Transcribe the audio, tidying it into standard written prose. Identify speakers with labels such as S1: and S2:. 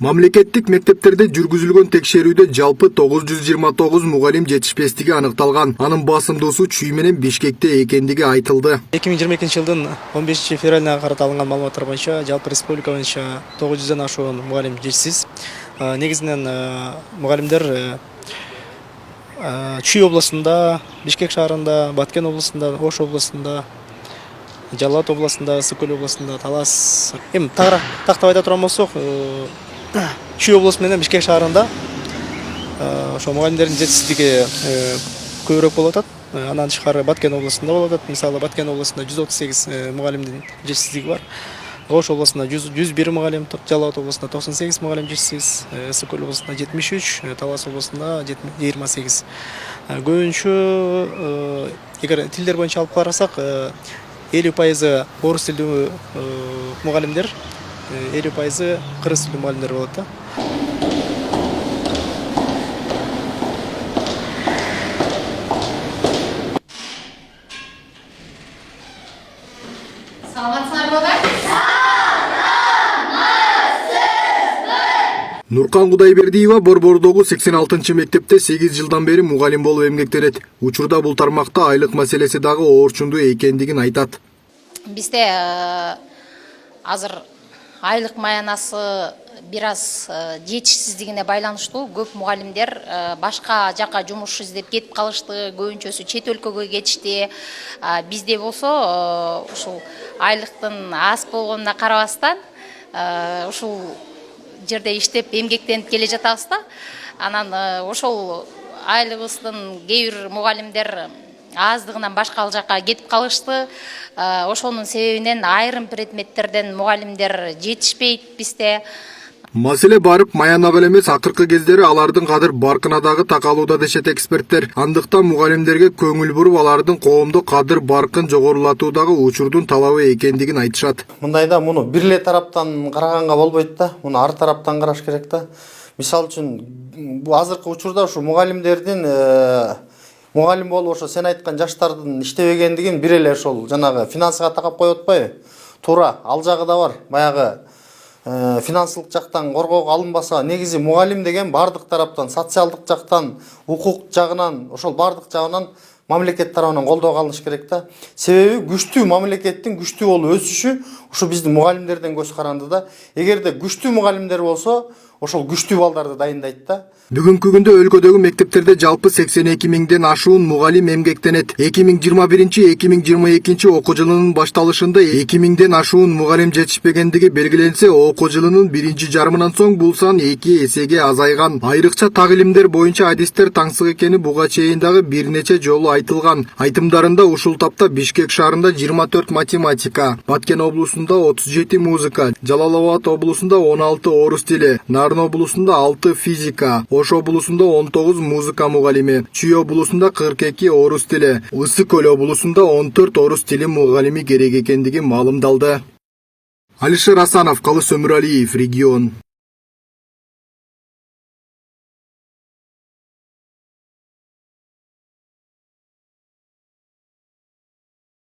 S1: Мамлекеттик мектептерде жүргүзүлгөн текшерүүдө жалпы 929 мугалим жетишпестиги аныкталган. Анын басымдуусу Чүй менен Бишкекте экендиги айтылды.
S2: 2022 жылдын 15 февралына карата алынган маалыматтар боюнча жалпы республика боюнча 900ден ашуун мугалим жетишсиз. Негизинен мугалимдер Чүй областында, Бишкек шаарында, Баткен областында, Ош областында, Жалал Абад областында, Ысык Көл областында, Талас. Эми тактап айта турган болсок, Чүй областы менен Бишкек шаарында ошо мугалимдердин жетишсиздиги көбүрөөк болуп атат. Андан тышкары Баткен областында болуп атат. Мисалы Баткен областында 138 мугалимдин жетишсиздиги бар. Ош областында 101 мугалим, Жалал Абад областында 98 мугалим жетишсиз, Ысык Көл областында 73, Талас областында 28. Көбүнчө эгер тилдер боюнча алып карасак, 50% орус тилдүү мугалимдер, 50% кыргыз тилдүү мугалимдер болот да.
S1: Нуркан Кудайбердиева Борбордогу 86 мектепте 8 жылдан бери мугалим болуп эмгектенет. Учурда бул тармакта айлык маселеси дагы оорчундуу экендигин айтат.
S3: Бизде азыр айлык маянасы бир аз жетишсиздигине байланыштуу. Көп мугалимдер башка жака жумуш издеп кетип калышты, көбүнчөсү чет өлкөгө кетишти. Бизде болсо ушул айлыктын аз болгонуна карабастан ушул жерде иштеп эмгектенип келе жатабыз да. Анан ошол айлыгыбыздын кээ бир мугалимдер аздыгынан башка жака кетип калышты. Ошонун себебинен айрым предметтерден мугалимдер жетишпейт бизде.
S1: Маселе барып маянап эле эмес, акыркы кездери алардын кадыр баркына дагы такалууда дешет эксперттер. Андыктан мугалимдерге көңүл буруп, алардын коомдо кадыр баркын жогорулатуудагы учурдун талабы экендигин айтышат.
S4: Мындайда муну бир эле тараптан караганга болбойт да, муну ар тараптан караш керек да. Мисалы үчүн бул азыркы учурда ушу мугалимдердин мугалим болуп ошо сен айткан жаштардын иштебегендигин бир эле ошол жанагы финансыга такап коюп атпайбы? Туура, ал жагы да бар. Баягы финансылык жактан коргоого алынбаса, негизи мугалим деген бардык тараптан, социалдык жактан, укук жагынан, ошол бардык жагынан мамлекет тарабынан колдоого алыныш керек да. Себеби күчтүү мамлекеттин күчтүү болуп өсүшү ушу биздин мугалимдерден көз каранды да. Эгерде күчтүү мугалимдер болсо, ошол күчтүү балдарды дайындайт да.
S1: Бүгүнкү күндө өлкөдөгү мектептерде жалпы 82 миңден ашуун мугалим эмгектенет. 2021-2022 окуу жылынын башталышында 2 миңден ашуун мугалим жетишпегендиги белгиленсе, окуу жылынын биринчи жарымынан соң бул сан 2 эсеге азайган. Айрыкча так илимдер боюнча адистер таңсык экени буга чейин дагы бир нече жолу айтылган. Айтымдарында ушул тапта Бишкек шаарында 24 математика, Баткен облусунда 37 музыка, Жалал Абад облусунда 16 орус тили, Нарын облусунда 6 физика, Ош облусунда 19 музыка мугалими, Чүй облусунда 42 орус тили, Ысык Көл облусунда 14 орус тили мугалими керек экендиги маалымдалды. Алишер Асанов, Калыс Өмүралиев, регион.